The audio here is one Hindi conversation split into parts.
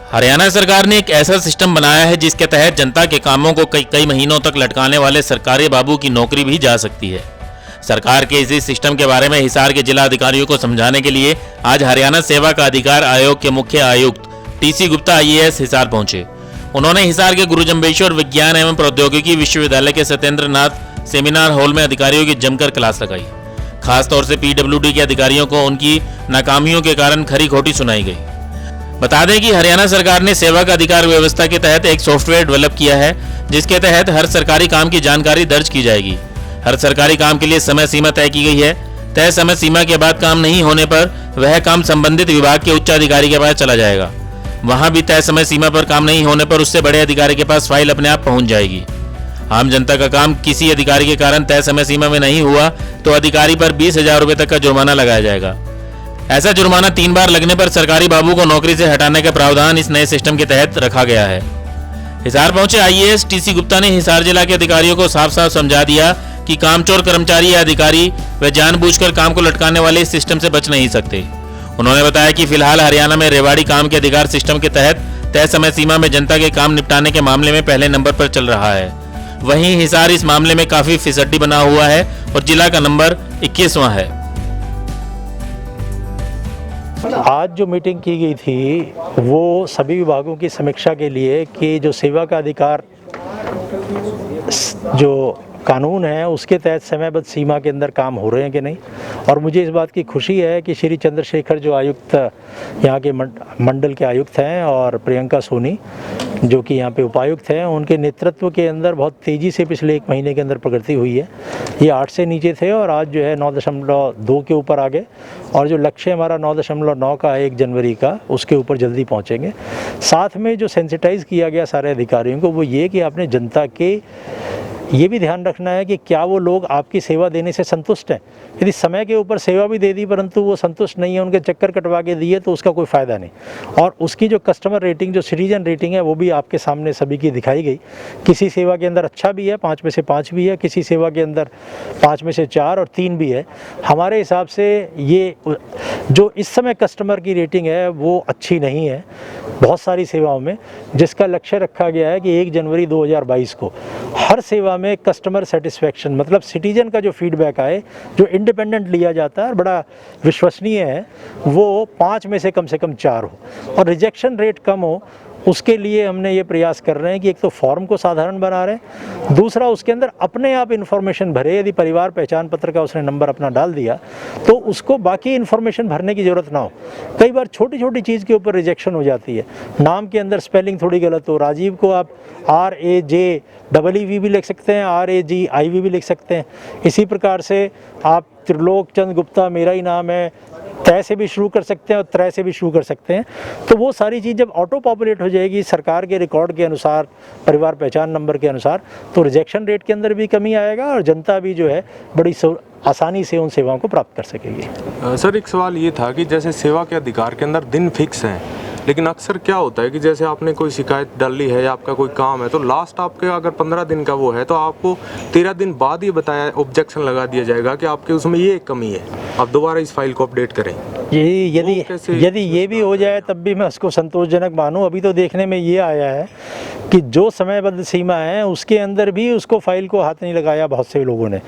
हरियाणा सरकार ने एक ऐसा सिस्टम बनाया है जिसके तहत जनता के कामों को कई महीनों तक लटकाने वाले सरकारी बाबू की नौकरी भी जा सकती है। सरकार के इसी सिस्टम के बारे में हिसार के जिला अधिकारियों को समझाने के लिए आज हरियाणा सेवा का अधिकार आयोग के मुख्य आयुक्त टीसी गुप्ता IAS हिसार पहुंचे। उन्होंने हिसार के गुरु जम्बेश्वर विज्ञान एवं प्रौद्योगिकी विश्वविद्यालय के सत्येंद्र नाथ सेमिनार हॉल में अधिकारियों की जमकर क्लास लगाई। खासतौर से PWD के अधिकारियों को उनकी नाकामियों के कारण खरी खोटी सुनाई गई। बता दें कि हरियाणा सरकार ने सेवा का अधिकार व्यवस्था के तहत एक सॉफ्टवेयर डेवलप किया है जिसके तहत हर सरकारी काम की जानकारी दर्ज की जाएगी। हर सरकारी काम के लिए समय सीमा तय की गई है। तय समय सीमा के बाद काम नहीं होने पर वह काम संबंधित विभाग के उच्च अधिकारी के पास चला जाएगा। वहां भी तय समय सीमा पर काम नहीं होने पर उससे बड़े अधिकारी के पास फाइल अपने आप पहुंच जाएगी। आम जनता का काम किसी अधिकारी के कारण तय समय सीमा में नहीं हुआ तो अधिकारी पर 20,000 रुपए तक का जुर्माना लगाया जाएगा। ऐसा जुर्माना 3 बार लगने पर सरकारी बाबू को नौकरी से हटाने का प्रावधान इस नए सिस्टम के तहत रखा गया है। हिसार पहुंचे IAS टीसी गुप्ता ने हिसार जिला के अधिकारियों को साफ साफ समझा दिया कि कामचोर कर्मचारी या अधिकारी व जानबूझकर काम को लटकाने वाले इस सिस्टम से बच नहीं सकते। उन्होंने बताया कि फिलहाल हरियाणा में रेवाड़ी काम के अधिकार सिस्टम के तहत तय समय सीमा में जनता के काम निपटाने के मामले में पहले नंबर पर चल रहा है। वहीं हिसार इस मामले में काफी फिसड्डी बना हुआ है और जिला का नंबर 21वां है। आज जो मीटिंग की गई थी वो सभी विभागों की समीक्षा के लिए कि जो सेवा का अधिकार जो कानून है उसके तहत समयबद्ध सीमा के अंदर काम हो रहे हैं कि नहीं। और मुझे इस बात की खुशी है कि श्री चंद्रशेखर जो आयुक्त यहाँ के मंडल के आयुक्त हैं और प्रियंका सोनी जो कि यहाँ पे उपायुक्त हैं, उनके नेतृत्व के अंदर बहुत तेज़ी से पिछले 1 महीने के अंदर प्रगति हुई है। ये 8 से नीचे थे और आज जो है 9.2 के ऊपर आ गए और जो लक्ष्य हमारा 9.9 का है 1 जनवरी का, उसके ऊपर जल्दी पहुँचेंगे। साथ में जो सेंसिटाइज़ किया गया सारे अधिकारियों को वो ये कि आपने जनता के ये भी ध्यान रखना है कि क्या वो लोग आपकी सेवा देने से संतुष्ट हैं। यदि समय के ऊपर सेवा भी दे दी परंतु वो संतुष्ट नहीं है, उनके चक्कर कटवा के दिए तो उसका कोई फ़ायदा नहीं। और उसकी जो कस्टमर रेटिंग जो सिटीजन रेटिंग है वो भी आपके सामने सभी की दिखाई गई। किसी सेवा के अंदर अच्छा भी है, 5 में से 5 भी है, किसी सेवा के अंदर 5 में से 4 और 3 भी है। हमारे हिसाब से ये जो इस समय कस्टमर की रेटिंग है वो अच्छी नहीं है बहुत सारी सेवाओं में, जिसका लक्ष्य रखा गया है कि 1 जनवरी 2022 को हर सेवा में कस्टमर सेटिस्फेक्शन मतलब सिटीजन का जो फीडबैक आए जो इंडिपेंडेंट लिया जाता है और बड़ा विश्वसनीय है वो 5 में से कम 4 हो और रिजेक्शन रेट कम हो। उसके लिए हमने ये प्रयास कर रहे हैं कि एक तो फॉर्म को साधारण बना रहे हैं, दूसरा उसके अंदर अपने आप इन्फॉर्मेशन भरे। यदि परिवार पहचान पत्र का उसने नंबर अपना डाल दिया तो उसको बाकी इन्फॉर्मेशन भरने की ज़रूरत ना हो। कई बार छोटी छोटी चीज़ के ऊपर रिजेक्शन हो जाती है। नाम के अंदर स्पेलिंग थोड़ी गलत हो, राजीव को आप RAJEEV भी लिख सकते हैं, RAGIV भी लिख सकते हैं। इसी प्रकार से आप त्रिलोक चंद गुप्ता मेरा ही नाम है, तय से भी शुरू कर सकते हैं और त्रय से भी शुरू कर सकते हैं। तो वो सारी चीज़ जब ऑटो पॉपुलेट हो जाएगी सरकार के रिकॉर्ड के अनुसार, परिवार पहचान नंबर के अनुसार, तो रिजेक्शन रेट के अंदर भी कमी आएगा और जनता भी जो है बड़ी आसानी से उन सेवाओं को प्राप्त कर सकेगी। सर एक सवाल ये था कि जैसे सेवा के अधिकार के अंदर दिन फिक्स हैं, लेकिन अक्सर क्या होता है कि जैसे आपने कोई शिकायत डाली है या आपका कोई काम है तो लास्ट आपके अगर 15 दिन का वो है तो आपको 13 दिन बाद ही बताया ऑब्जेक्शन लगा दिया जाएगा कि आपके उसमें ये कमी है, आप दोबारा इस फाइल को अपडेट करें। यदि ये भी हो जाए तब भी मैं उसको संतोषजनक मानूं। अभी तो देखने में ये आया है कि जो समयबद्ध सीमा है उसके अंदर भी उसको फाइल को हाथ नहीं लगाया बहुत से लोगों ने।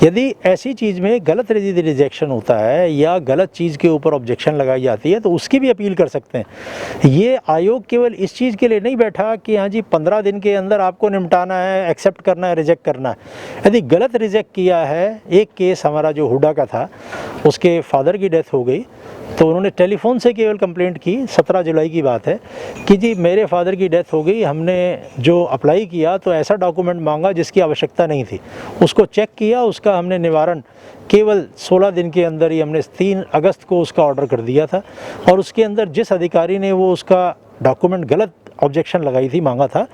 यदि ऐसी चीज़ में गलत रिजेक्शन होता है या गलत चीज़ के ऊपर ऑब्जेक्शन लगाई जाती है तो उसकी भी अपील कर सकते हैं। ये आयोग केवल इस चीज़ के लिए नहीं बैठा कि हाँ जी 15 दिन के अंदर आपको निपटाना है, एक्सेप्ट करना है, रिजेक्ट करना है। यदि गलत रिजेक्ट किया है, एक केस हमारा जो हुडा का था, उसके फादर की डेथ हो गई तो उन्होंने टेलीफोन से केवल कंप्लेंट की, 17 जुलाई की बात है कि जी मेरे फादर की डेथ हो गई, हमने जो अप्लाई किया तो ऐसा डॉक्यूमेंट मांगा जिसकी आवश्यकता नहीं थी, उसको चेक किया, उसका हमने निवारण केवल 16 दिन के अंदर ही हमने 3 अगस्त को उसका ऑर्डर कर दिया था। और उसके अंदर जिस अधिकारी ने वो उसका डॉक्यूमेंट गलत ऑब्जेक्शन लगाई थी, मांगा था,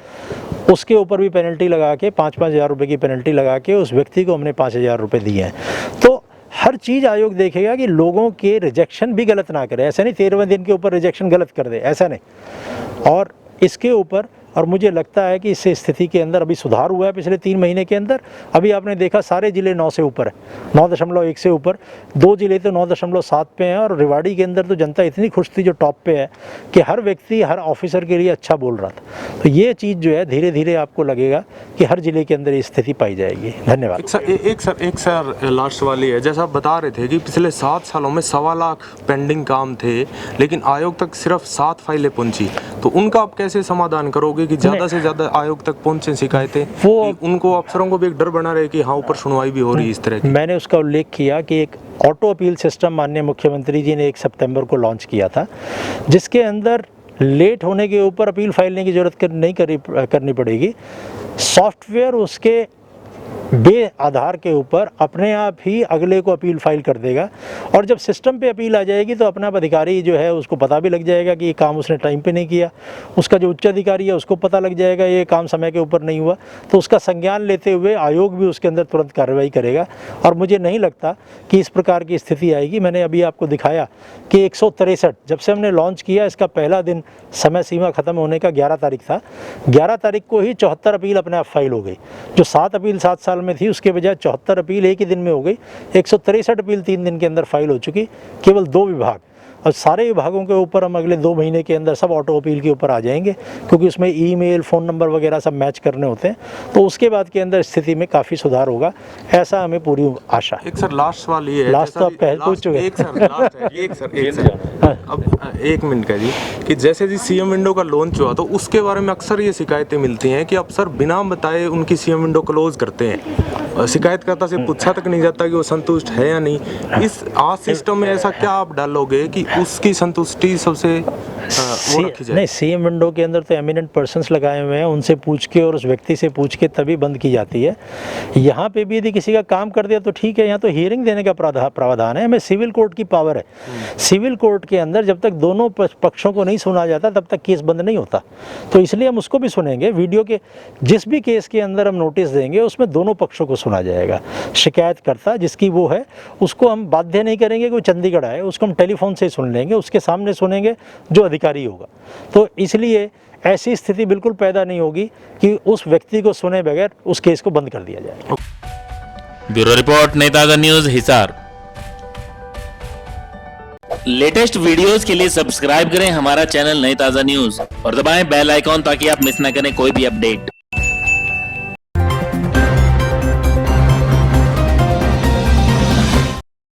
उसके ऊपर भी पेनल्टी लगा के 5-5 हज़ार रुपये की पेनल्टी लगा के उस व्यक्ति को हमने 5,000 रुपये दिए हैं। तो हर चीज़ आयोग देखेगा कि लोगों के रिजेक्शन भी गलत ना करे। ऐसा नहीं 13वें दिन के ऊपर रिजेक्शन गलत कर दे, ऐसा नहीं। और इसके ऊपर और मुझे लगता है कि इस स्थिति के अंदर अभी सुधार हुआ है पिछले 3 महीने के अंदर। अभी आपने देखा सारे ज़िले 9 से ऊपर है, 9.1 से ऊपर, 2 ज़िले तो 9.7 पे हैं। और रेवाड़ी के अंदर तो जनता इतनी खुश थी जो टॉप पे है कि हर व्यक्ति हर ऑफिसर के लिए अच्छा बोल रहा था। तो ये चीज़ जो है धीरे धीरे आपको लगेगा कि हर ज़िले के अंदर ये स्थिति पाई जाएगी। धन्यवाद। एक सर लास्ट सवाल ये है, जैसा आप बता रहे थे कि पिछले 7 सालों में 1.25 लाख पेंडिंग काम थे, लेकिन आयोग तक सिर्फ 7 फाइलें पहुंची, तो उनका आप कैसे समाधान करोगे कि ज़्यादा से ज़्यादा आयोग तक पहुंचे शिकायतें? वो उनको अफसरों को भी एक डर बना रहे कि हाँ ऊपर सुनवाई भी हो रही है इस तरह की। मैंने उसका उल्लेख किया कि एक ऑटो अपील सिस्टम माननीय मुख्यमंत्री जी ने 1 सितंबर को लॉन्च किया था, जिसके अंदर लेट होने के ऊपर अपील फाइलने की जरूरत नहीं करनी पड़ेगी। सॉफ्टवेयर उसके बे आधार के ऊपर अपने आप ही अगले को अपील फाइल कर देगा, और जब सिस्टम पे अपील आ जाएगी तो अपना अधिकारी जो है उसको पता भी लग जाएगा कि ये काम उसने टाइम पे नहीं किया। उसका जो उच्च अधिकारी है उसको पता लग जाएगा ये काम समय के ऊपर नहीं हुआ, तो उसका संज्ञान लेते हुए आयोग भी उसके अंदर तुरंत कार्रवाई करेगा। और मुझे नहीं लगता कि इस प्रकार की स्थिति आएगी। मैंने अभी आपको दिखाया कि 163 जब से हमने लॉन्च किया, इसका पहला दिन समय सीमा ख़त्म होने का 11 तारीख था, 11 तारीख को ही 74 अपील अपने आप फाइल हो गई। जो 7 अपील 7 साल में थी उसके बजाय 74 अपील एक ही दिन में हो गई। 163 अपील 3 दिन के अंदर फाइल हो चुकी, केवल 2 विभाग। और सारे विभागों के ऊपर हम अगले 2 महीने के अंदर सब ऑटो अपील के ऊपर आ जाएंगे, क्योंकि उसमें ईमेल, फ़ोन नंबर वगैरह सब मैच करने होते हैं। तो उसके बाद के अंदर स्थिति में काफ़ी सुधार होगा, ऐसा हमें पूरी आशा है। एक सर लास्ट सवाल ये है, लास्ट तो आप पूछ चुके हैं। एक सर अब 1 मिनट का जी, कि जैसे जी सीएम विंडो का लॉन्च हुआ तो उसके बारे में अक्सर ये शिकायतें मिलती हैं कि अफसर बिना बताए उनकी सीएम विंडो क्लोज करते हैं, शिकायतकर्ता से पूछा तक नहीं जाता कि वो संतुष्ट है या नहीं। इस आज सिस्टम में ऐसा क्या आप डालोगे कि उसकी संतुष्टि सबसे वो रखी जाए? नहीं, सीएम विंडो के अंदर तो एमिनेंट पर्सन्स लगाए हुए हैं, उनसे पूछ के और उस व्यक्ति से पूछ के तभी बंद की जाती है। यहाँ पे भी यदि किसी का काम कर दिया तो ठीक है, यहाँ तो हियरिंग देने का प्रावधान है। हमें सिविल कोर्ट की पावर है। सिविल कोर्ट के अंदर जब तक दोनों पक्षों को नहीं सुना जाता तब तक केस बंद नहीं होता, तो इसलिए हम उसको भी सुनेंगे। वीडियो के जिस भी केस के अंदर हम नोटिस देंगे उसमें दोनों पक्षों को सुना जाएगा। शिकायतकर्ता जिसकी वो है उसको हम बाध्य नहीं करेंगे कि वो चंडीगढ़ आए, उसको हम टेलीफोन से सुन लेंगे, उसके सामने सुनेंगे जो अधिकारी होगा। तो इसलिए ऐसी स्थिति बिल्कुल पैदा नहीं होगी कि उस व्यक्ति को सुने बगैर उस केस को बंद कर दिया जाए। ब्यूरो रिपोर्ट, नई ताज़ा न्यूज़, हिसार। लेटेस्ट वीडियोस के लिए सब्सक्राइब करें हमारा चैनल नई ताज़ा न्यूज़ और दबाएं बेल आइकॉन ताकि आप मिस ना करें कोई भी अपडेट।